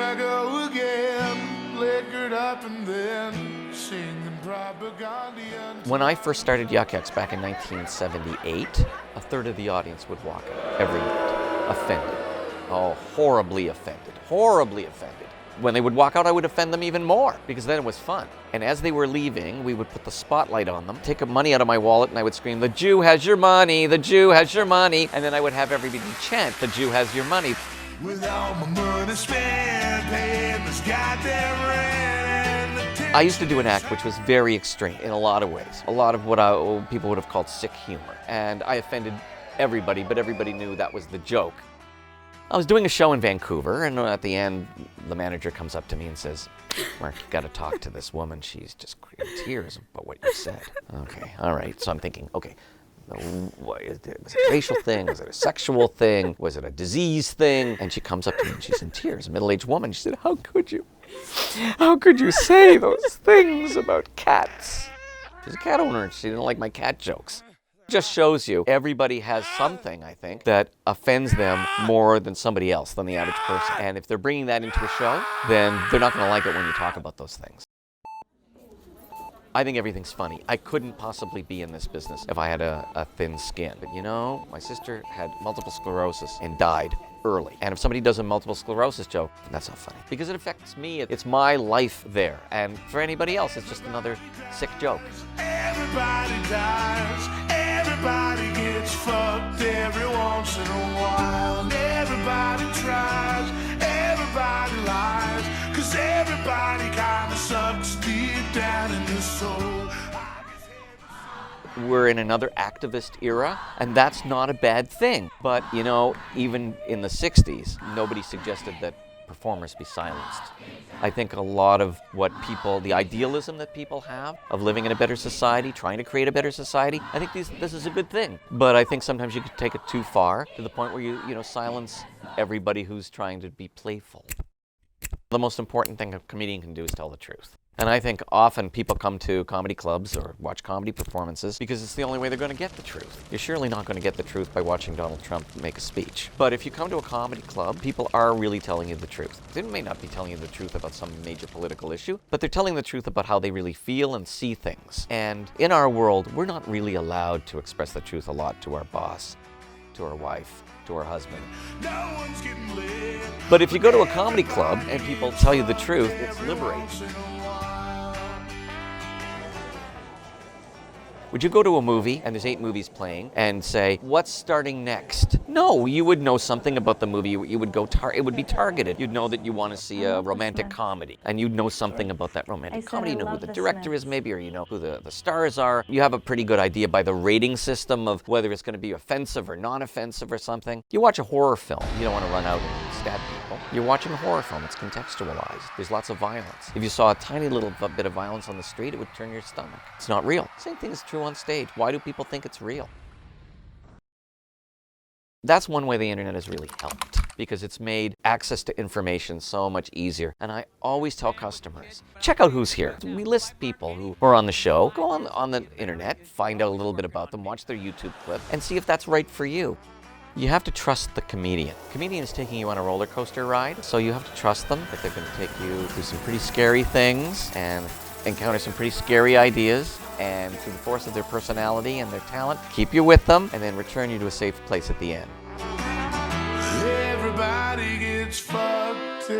I go again, liquored up and then singing propagandian. When I first started Yuck Yucks back in 1978, a third of the audience would walk out every night, offended. Oh, horribly offended, horribly offended. When they would walk out, I would offend them even more, because then it was fun. And as they were leaving, we would put the spotlight on them, take money out of my wallet, and I would scream, "The Jew has your money, the Jew has your money." And then I would have everybody chant, "The Jew has your money." With all my money spent, paying this goddamn rent. I used to do an act which was very extreme in a lot of ways. A lot of what people would have called sick humor. And I offended everybody, but everybody knew that was the joke. I was doing a show in Vancouver, and at the end, the manager comes up to me and says, "Mark, you've got to talk to this woman. She's just in tears about what you said." Okay, all right. So I'm thinking, okay, was it a racial thing? Was it a sexual thing? Was it a disease thing? And she comes up to me and she's in tears, a middle-aged woman. She said, "How could you? How could you say those things about cats?" She's a cat owner and she didn't like my cat jokes. Just shows you everybody has something, I think, that offends them more than somebody else, than the average person. And if they're bringing that into a show, then they're not going to like it when you talk about those things. I think everything's funny. I couldn't possibly be in this business if I had a thin skin. But you know, my sister had multiple sclerosis and died early. And if somebody does a multiple sclerosis joke, that's not funny. Because it affects me. It's my life there. And for anybody else, it's just another sick joke. Everybody dies, everybody gets fucked every once in a while. And everybody tries, everybody lies, 'cause everybody kinda sucks deep down in the soul. We're in another activist era, and that's not a bad thing. But, you know, even in the 60s, nobody suggested that performers be silenced. I think a lot of what people, the idealism that people have of living in a better society, trying to create a better society, I think this is a good thing. But I think sometimes you could take it too far to the point where you silence everybody who's trying to be playful. The most important thing a comedian can do is tell the truth. And I think often people come to comedy clubs or watch comedy performances because it's the only way they're going to get the truth. You're surely not going to get the truth by watching Donald Trump make a speech. But if you come to a comedy club, people are really telling you the truth. They may not be telling you the truth about some major political issue, but they're telling the truth about how they really feel and see things. And in our world, we're not really allowed to express the truth a lot to our boss, to our wife, to our husband. No one's getting lit. But if you go to a comedy club and people tell you the truth, it's liberating. Would you go to a movie, and there's 8 movies playing, and say, "What's starting next?" No, you would know something about the movie. You would go, it would be targeted. You'd know that you want to see a romantic comedy, and you'd know something about that romantic comedy. You know who the director is maybe, or you know who the stars are. You have a pretty good idea by the rating system of whether it's going to be offensive or non-offensive or something. You watch a horror film, you don't want to run out and stab people. You're watching a horror film, it's contextualized. There's lots of violence. If you saw a tiny little bit of violence on the street, it would turn your stomach. It's not real. Same thing is true on stage. Why do people think it's real? That's one way the internet has really helped, because it's made access to information so much easier. And I always tell customers, check out who's here. We list people who are on the show. Go on the internet, find out a little bit about them, watch their YouTube clip, and see if that's right for you. You have to trust the comedian. The comedian is taking you on a roller coaster ride, so you have to trust them that they're going to take you through some pretty scary things and encounter some pretty scary ideas, and through the force of their personality and their talent, keep you with them and then return you to a safe place at the end. Everybody gets fucked.